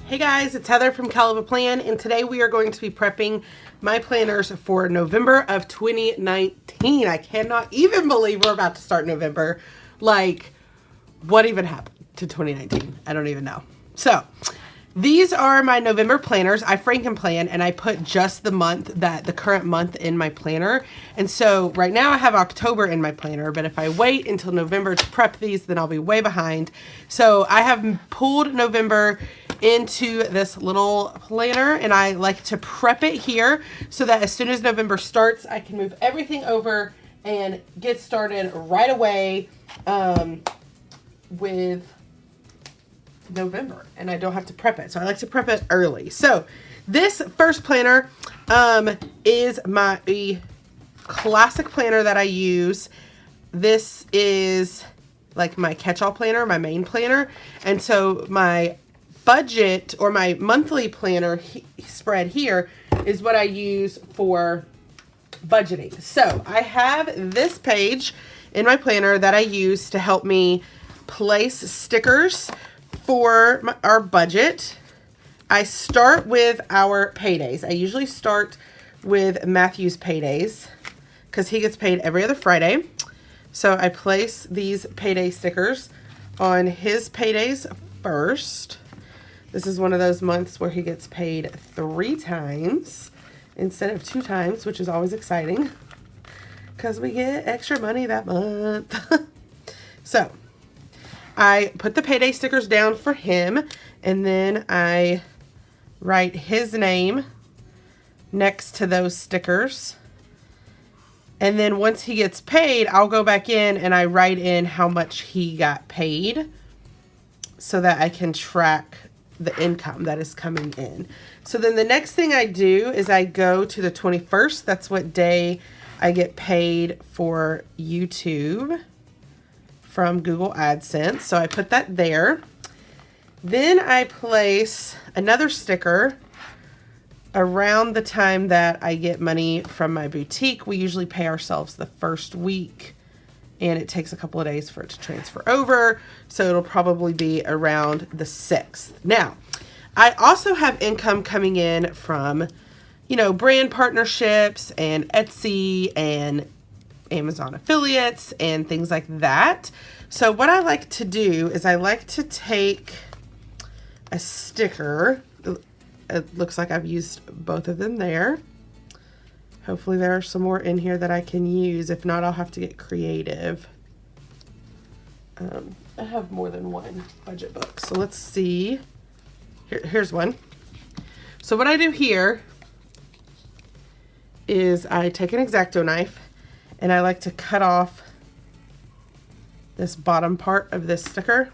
Hey guys, it's Heather from Kell Plan, and today we are going to be prepping my planners for November of 2019. I cannot even believe we're about to start November. Like, what even happened to 2019? I don't even know. So, these are my November planners. I frankenplan, and I put just the current month in my planner. And so right now I have October in my planner, but if I wait until November to prep these, then I'll be way behind. So I have pulled November into this little planner, and I like to prep it here so that as soon as November starts, I can move everything over and get started right away with November, and I don't have to prep it. So I like to prep it early. So this first planner is my classic planner that I use. This is like my catch-all planner, my main planner. And so my budget or my monthly planner spread here is what I use for budgeting. So I have this page in my planner that I use to help me place stickers for our budget. I start with our paydays. I usually start with Matthew's paydays because he gets paid every other Friday. So I place these payday stickers on his paydays first. This is one of those months where he gets paid 3 times instead of 2 times, which is always exciting because we get extra money that month. So I put the payday stickers down for him, and then I write his name next to those stickers. And then once he gets paid, I'll go back in and I write in how much he got paid so that I can track the income that is coming in. So then the next thing I do is I go to the 21st. That's what day I get paid for YouTube from Google AdSense. So I put that there. Then I place another sticker around the time that I get money from my boutique. We usually pay ourselves the first week, and it takes a couple of days for it to transfer over. So it'll probably be around the 6th. Now, I also have income coming in from, brand partnerships and Etsy and Amazon affiliates and things like that. So what I like to do is I like to take a sticker. It looks like I've used both of them there. Hopefully there are some more in here that I can use. If not, I'll have to get creative. I have more than one budget book. So let's see. Here's one. So what I do here is I take an X-Acto knife and I like to cut off this bottom part of this sticker.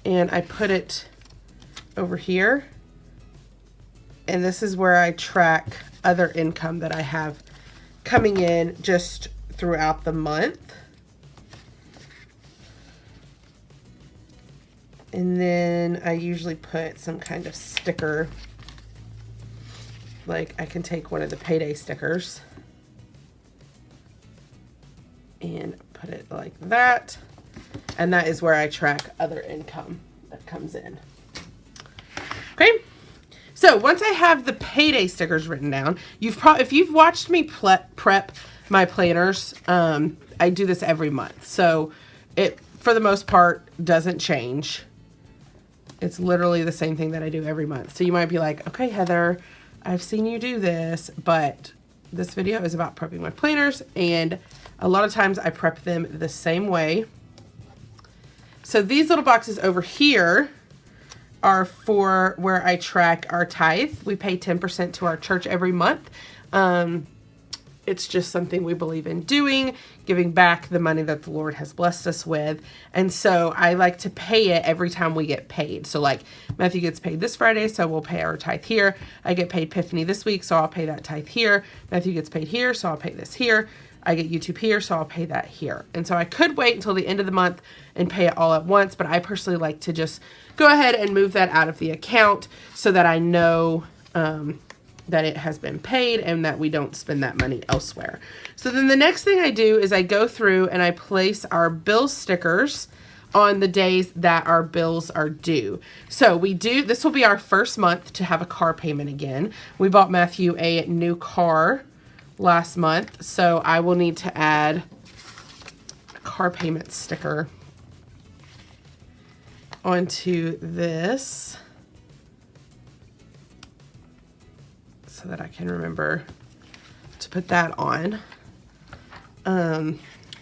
And I put it over here. And this is where I track other income that I have coming in just throughout the month. And then I usually put some kind of sticker. Like I can take one of the payday stickers and put it like that. And that is where I track other income that comes in. Okay. So once I have the payday stickers written down, if you've watched me prep my planners, I do this every month. So it, for the most part, doesn't change. It's literally the same thing that I do every month. So you might be like, okay, Heather, I've seen you do this, but this video is about prepping my planners, and a lot of times I prep them the same way. So these little boxes over here are for where I track our tithe. We pay 10% to our church every month. It's just something we believe in doing, giving back the money that the Lord has blessed us with. And so I like to pay it every time we get paid. So like Matthew gets paid this Friday, so we'll pay our tithe here. I get paid Epiphany this week, so I'll pay that tithe here. Matthew gets paid here, so I'll pay this here. I get YouTube here, so I'll pay that here. And so I could wait until the end of the month and pay it all at once, but I personally like to just go ahead and move that out of the account so that I know that it has been paid and that we don't spend that money elsewhere. So then the next thing I do is I go through and I place our bill stickers on the days that our bills are due. So this will be our first month to have a car payment again. We bought Matthew a new car last month, so I will need to add a car payment sticker onto this so that I can remember to put that on.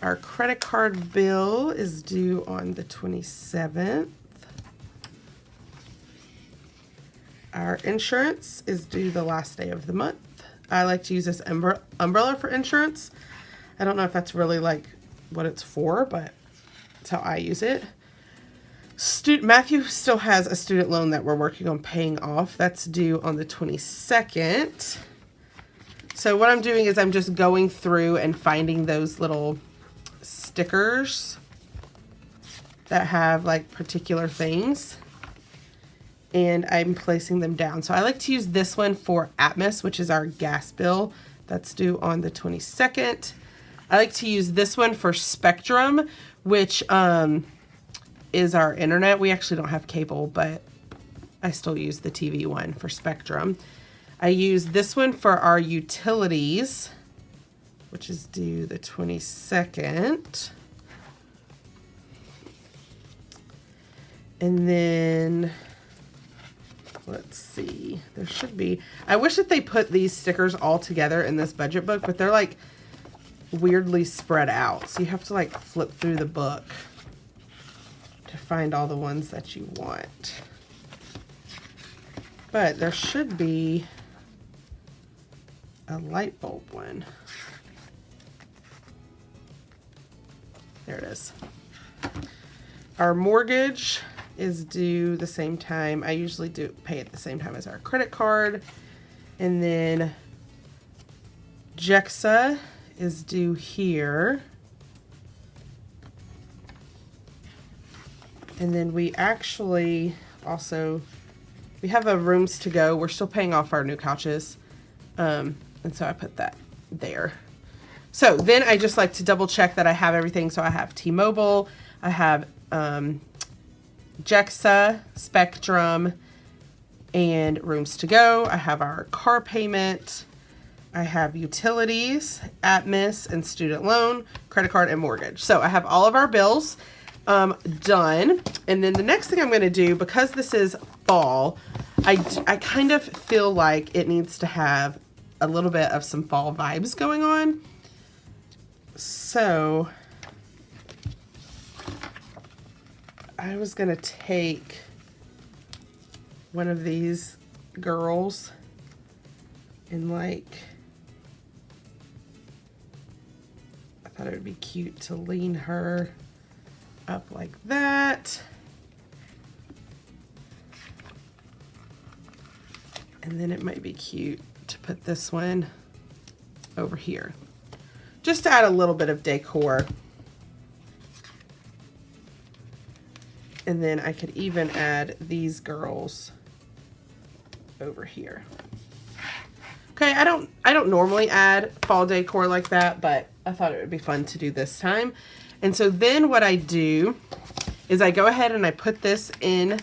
Our credit card bill is due on the 27th. Our insurance is due the last day of the month. I like to use this umbrella for insurance. I don't know if that's really like what it's for, but that's how I use it. Matthew still has a student loan that we're working on paying off. That's due on the 22nd. So what I'm doing is I'm just going through and finding those little stickers that have like particular things, and I'm placing them down. So I like to use this one for Atmos, which is our gas bill. That's due on the 22nd. I like to use this one for Spectrum, which is our internet. We actually don't have cable, but I still use the TV one for Spectrum. I use this one for our utilities, which is due the 22nd. And then, let's see, there should be, I wish that they put these stickers all together in this budget book, but they're like weirdly spread out. So you have to like flip through the book to find all the ones that you want. But there should be a light bulb one. There it is. Our mortgage is due the same time. I usually pay at the same time as our credit card. And then JEXA is due here. And then we actually also, we have a rooms to go. We're still paying off our new couches. And so I put that there. So then I just like to double check that I have everything. So I have T-Mobile, I have JEXA, Spectrum, and rooms to go. I have our car payment. I have utilities, Atmos, and student loan, credit card, and mortgage. So I have all of our bills done. And then the next thing I'm going to do, because this is fall, I kind of feel like it needs to have a little bit of some fall vibes going on. So I was going to take one of these girls and like, I thought it would be cute to lean her up like that. And then it might be cute to put this one over here, just to add a little bit of decor. And then I could even add these girls over here. Okay, I don't normally add fall decor like that, but I thought it would be fun to do this time. And so then what I do is I go ahead and I put this in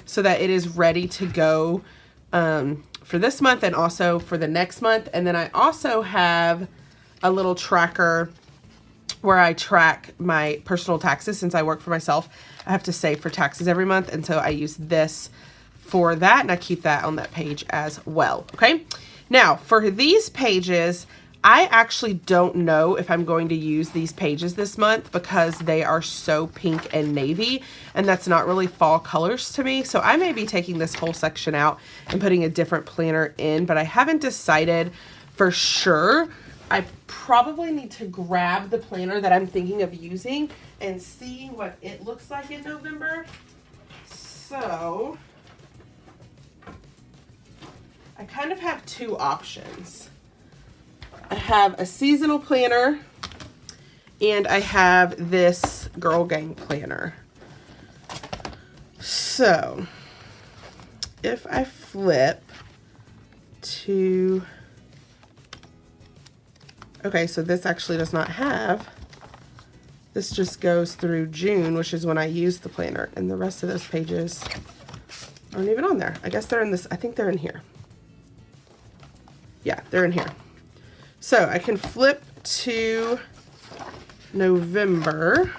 so that it is ready to go for this month and also for the next month. And then I also have a little tracker where I track my personal taxes. Since I work for myself, I have to save for taxes every month. And so I use this for that, and I keep that on that page as well. Okay. Now for these pages, I actually don't know if I'm going to use these pages this month because they are so pink and navy, and that's not really fall colors to me. So I may be taking this whole section out and putting a different planner in, but I haven't decided for sure. I probably need to grab the planner that I'm thinking of using and see what it looks like in November. So I kind of have two options. I have a seasonal planner and I have this Girl Gang planner. So if I flip to, okay, so this actually does not have This just goes through June, which is when I use the planner, and the rest of those pages aren't even on there. I guess they're in this, I think they're in here. Yeah, they're in here. So I can flip to November,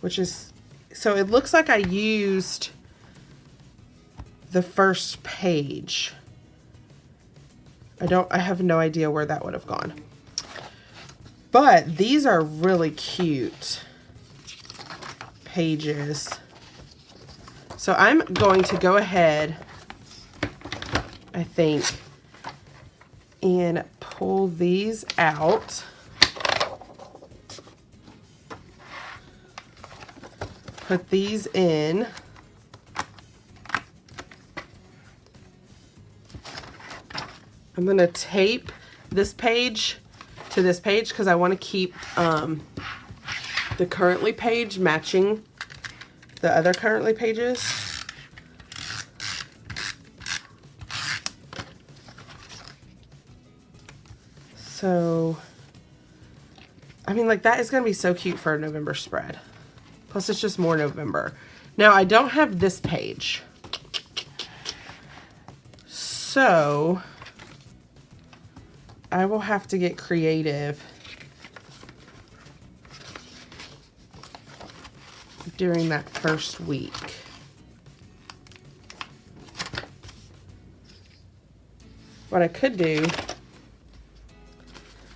which is, so it looks like I used the first page. I have no idea where that would have gone. But these are really cute pages. So I'm going to go ahead, I think, and pull these out. Put these in. I'm going to tape this page to this page because I want to keep the currently page matching the other currently pages. So, I mean, like, that is going to be so cute for a November spread. Plus, it's just more November. Now, I don't have this page. So, I will have to get creative during that first week. What I could do,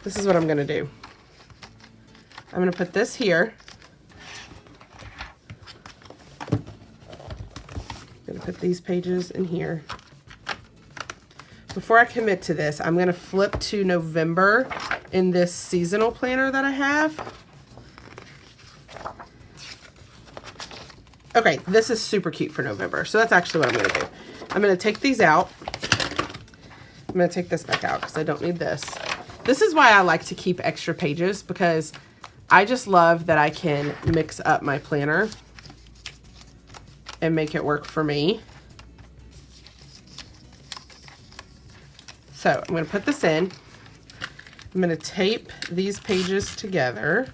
this is what I'm going to do. I'm going to put this here. I'm going to put these pages in here. Before I commit to this, I'm going to flip to November in this seasonal planner that I have. Okay, this is super cute for November. So that's actually what I'm going to do. I'm going to take these out. I'm going to take this back out because I don't need this. This is why I like to keep extra pages, because I just love that I can mix up my planner and make it work for me. So I'm going to put this in. I'm going to tape these pages together.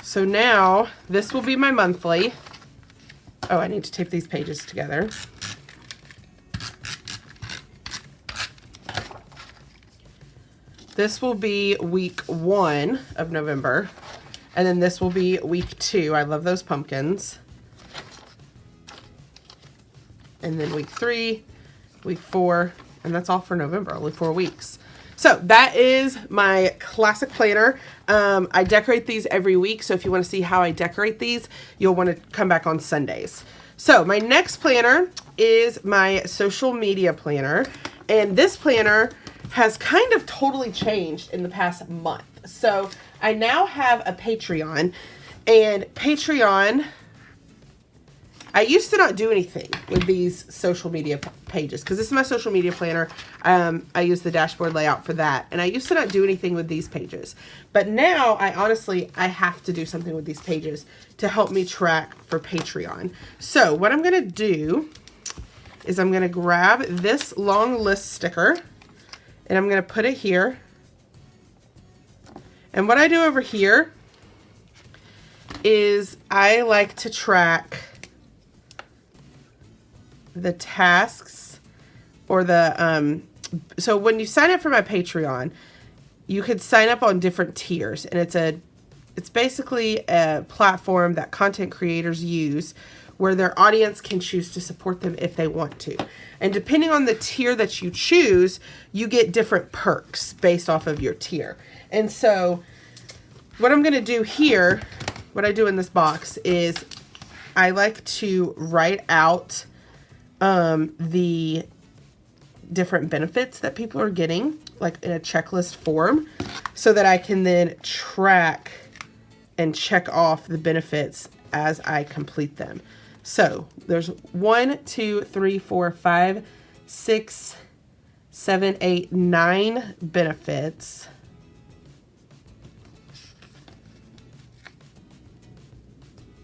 So now this will be my monthly. Oh, I need to tape these pages together. This will be week 1 of November. And then this will be week 2. I love those pumpkins. And then week 3, week 4, and that's all for November, only 4 weeks. So that is my classic planner. I decorate these every week, so if you want to see how I decorate these, you'll want to come back on Sundays. So my next planner is my social media planner, and this planner has kind of totally changed in the past month. So I now have a Patreon, and Patreon, I used to not do anything with these social media pages because this is my social media planner. I use the dashboard layout for that, and I used to not do anything with these pages. But now, I have to do something with these pages to help me track for Patreon. So what I'm going to do is I'm going to grab this long list sticker, and I'm going to put it here. And what I do over here is I like to track the tasks or the, so when you sign up for my Patreon, you could sign up on different tiers, and it's basically a platform that content creators use where their audience can choose to support them if they want to. And depending on the tier that you choose, you get different perks based off of your tier. And so what I'm going to do here, what I do in this box is I like to write out the different benefits that people are getting, like in a checklist form, so that I can then track and check off the benefits as I complete them. So there's 1, 2, 3, 4, 5, 6, 7, 8, 9 benefits.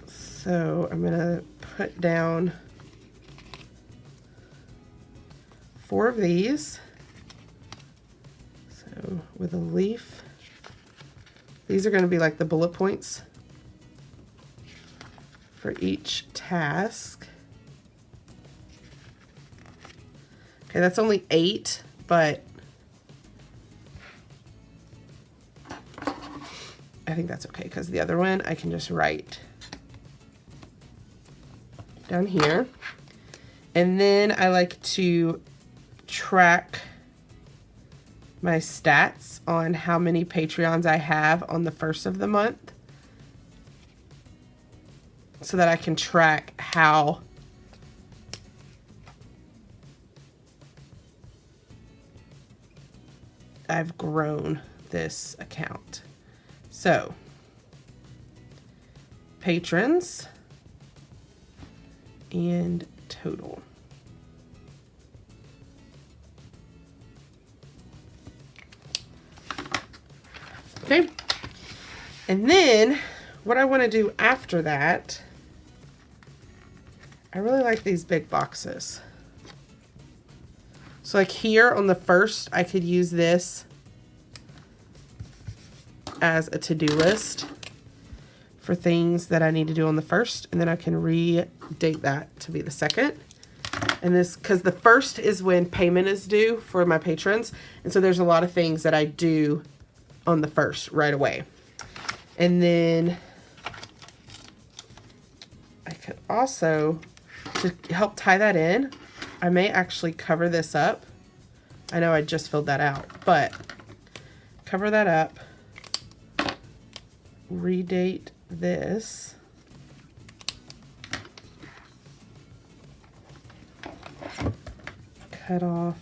So I'm going to put down 4 of these. So with a leaf, these are going to be like the bullet points for each task. Okay, that's only 8, but I think that's okay because the other one I can just write down here. And then I like to track my stats on how many Patreons I have on the first of the month so that I can track how I've grown this account. So, patrons and total. Okay, and then what I want to do after that, I really like these big boxes. So like here on the first, I could use this as a to-do list for things that I need to do on the first, and then I can redate that to be the second. And this, because the first is when payment is due for my patrons, and so there's a lot of things that I do on the first right away. And then I could also, to help tie that in, I may actually cover this up. I know I just filled that out, but cover that up, redate this, cut off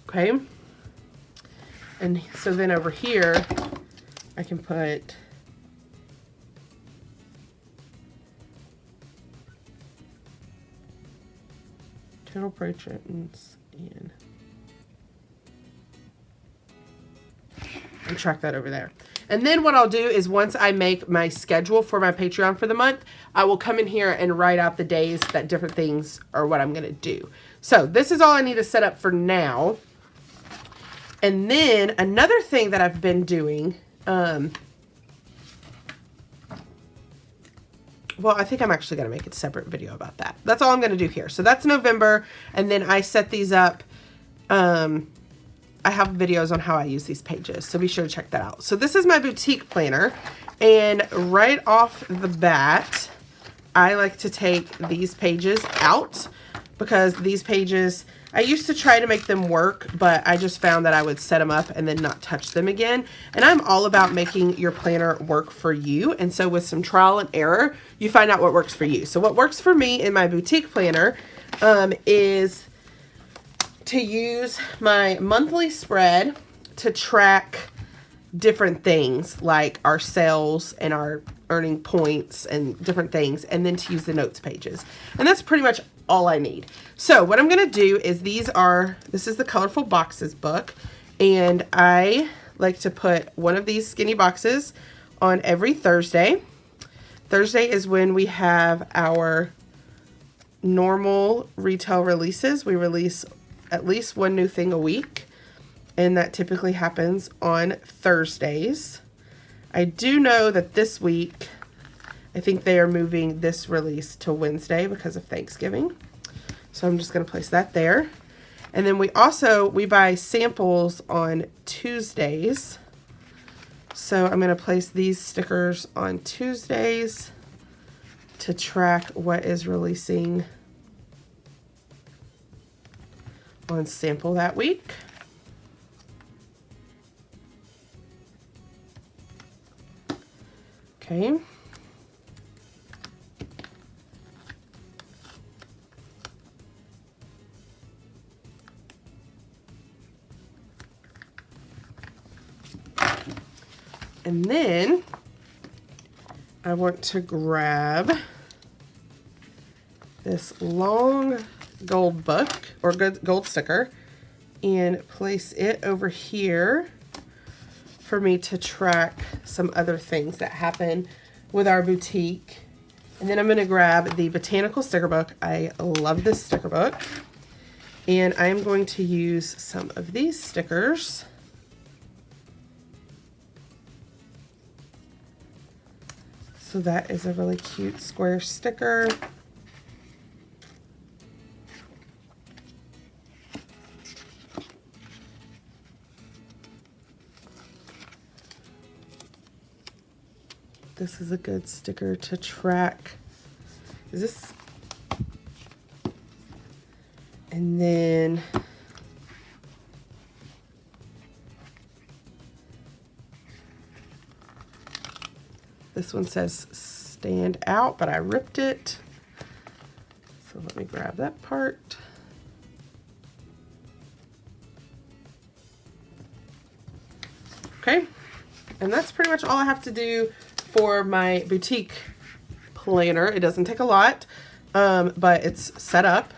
okay, and so then over here I can put total patrons and track that over there. And then what I'll do is once I make my schedule for my Patreon for the month, I will come in here and write out the days that different things are what I'm going to do. So this is all I need to set up for now. And then another thing that I've been doing, well, I think I'm actually going to make a separate video about that. That's all I'm going to do here. So that's November. And then I set these up. I have videos on how I use these pages, so be sure to check that out. So this is my boutique planner. And right off the bat, I like to take these pages out because these pages, I used to try to make them work, but I just found that I would set them up and then not touch them again. And I'm all about making your planner work for you. And so with some trial and error, you find out what works for you. So what works for me in my boutique planner is to use my monthly spread to track different things like our sales and our earning points and different things, and then to use the notes pages. And that's pretty much all I need. So what I'm going to do is this is the Colorful Boxes book, and I like to put one of these skinny boxes on every Thursday. Thursday is when we have our normal retail releases. We release at least one new thing a week, and that typically happens on Thursdays. I do know that this week, I think they are moving this release to Wednesday because of Thanksgiving. So I'm just going to place that there. And then we buy samples on Tuesdays. So I'm going to place these stickers on Tuesdays to track what is releasing on sample that week. Okay. And then I want to grab this long gold book or gold sticker and place it over here for me to track some other things that happen with our boutique. And then I'm going to grab the botanical sticker book. I love this sticker book. And I'm going to use some of these stickers. So that is a really cute square sticker. This is a good sticker to track. Is this? And then this one says stand out, but I ripped it. So let me grab that part. Okay, and that's pretty much all I have to do for my boutique planner. It doesn't take a lot, but it's set up.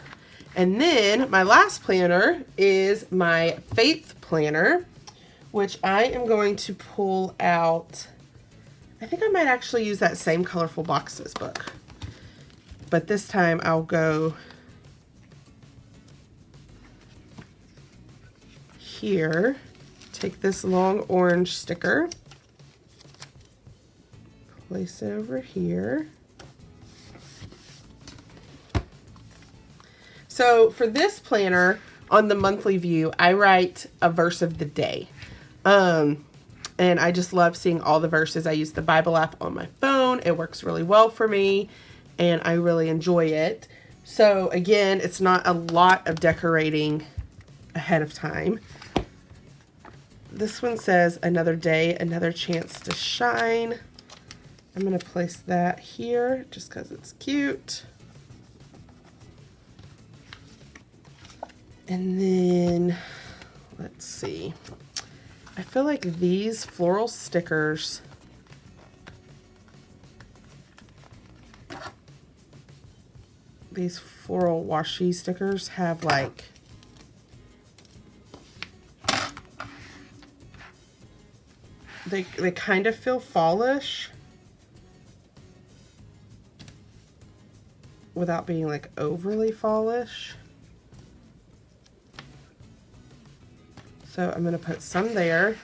And then my last planner is my faith planner, which I am going to pull out. I think I might actually use that same Colorful Boxes book, but this time I'll go here, take this long orange sticker, place it over here. So for this planner, on the monthly view, I write a verse of the day. And I just love seeing all the verses. I use the Bible app on my phone. It works really well for me, and I really enjoy it. So again, it's not a lot of decorating ahead of time. This one says, another day, another chance to shine. I'm going to place that here just because it's cute. And then, let's see. I feel like these floral stickers, these floral washi stickers have like, they kind of feel fallish without being like overly fallish. So I'm going to put some there,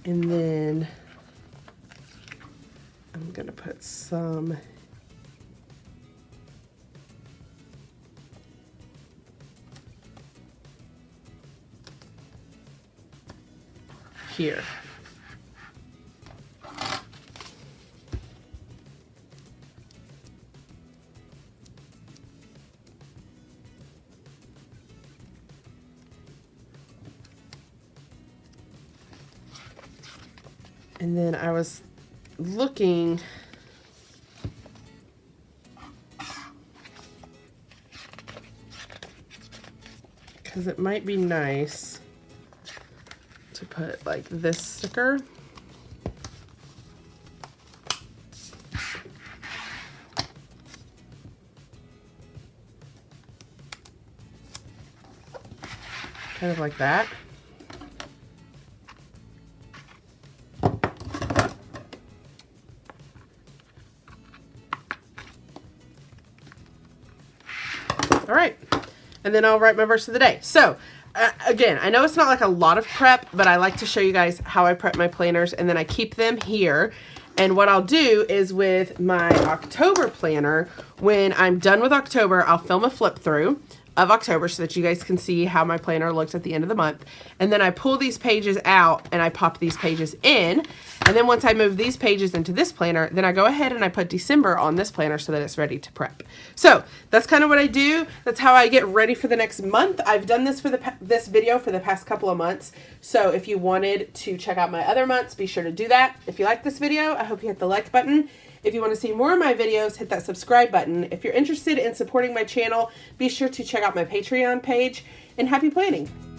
and then I'm going to put some here. And then I was looking because it might be nice to put like this sticker. Kind of like that. All right, and then I'll write my verse of the day. So again, I know it's not like a lot of prep, but I like to show you guys how I prep my planners, and then I keep them here. And what I'll do is with my October planner, when I'm done with October, I'll film a flip through of October so that you guys can see how my planner looks at the end of the month. And then I pull these pages out and I pop these pages in. And then once I move these pages into this planner, then I go ahead and I put December on this planner so that it's ready to prep. So that's kind of what I do. That's how I get ready for the next month. I've done this for this video for the past couple of months. So if you wanted to check out my other months, be sure to do that. If you like this video, I hope you hit the like button. If you want to see more of my videos, hit that subscribe button. If you're interested in supporting my channel, be sure to check out my Patreon page, and happy planning.